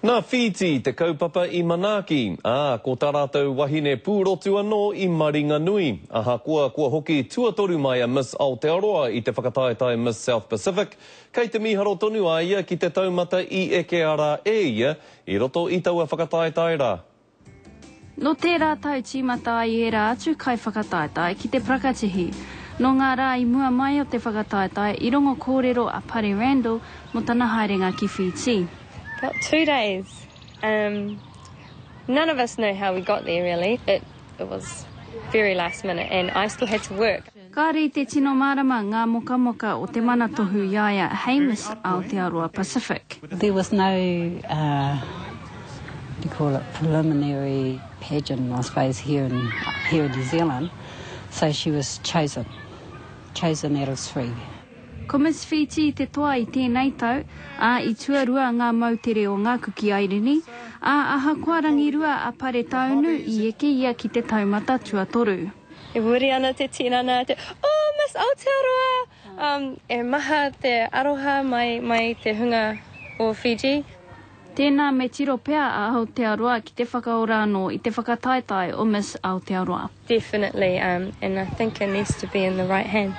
Nā Fiji te kaupapa I Manaki, ko tā rātou wahine pūrotu anō I Maringa Nui. Aha kua hoki tuatoru mai a Miss Aotearoa I te whakataetai Miss South Pacific, kei te miharo tonu a ia ki te taumata I eke ara ia, I roto I taua whakataetai rā. No tērā tau tīmata I era atu kai whakataetai ki te prakatihi. No ngā rā I mua mai o te whakataetai I rongo kōrero a Pare Randall mo tana haerenga ki Fiji. About 2 days. None of us know how we got there really. It was very last minute and I still had to work. Kāri te tino marama ngā moka o te mana tohu iaia hei Miss Aotearoa Pacific. There was no, preliminary pageant, I suppose, here in New Zealand. So she was chosen out of 3. Ko Miss Fiji te toa I tēnei tau, I tuarua ngā mautere o ngā kuki airini, aha kua rangirua a Pare Taunu I eke ia ki te taumata tuatoru. E wuri ana te tinana, Miss Aotearoa! E maha te aroha mai te hunga o Fiji. Tēnā me tiro pea a Aotearoa ki te whakaora anō I te whakataetai o Miss Aotearoa. Definitely, and I think it needs to be in the right hands,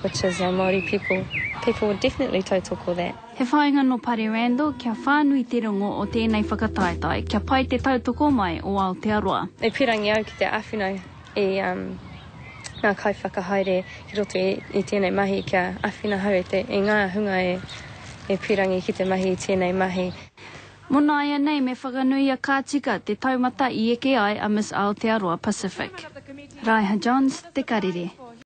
which is our Māori people. People would definitely tautoko that. He whainga no Pare Randall, kia whānui te rongo o tēnei whakataetai, kia pai te tautoko mai o Aotearoa. E pirangi au ki te awhina ngā kai whakahaere ki roto I tēnei mahi kia awhina hau I ngā hunga e pirangi ki te mahi I tēnei mahi. Mona ia nei me whakanui a kātika te taumata I eke ai a Miss Aotearoa Pacific. Raiha Johns, Te Karere.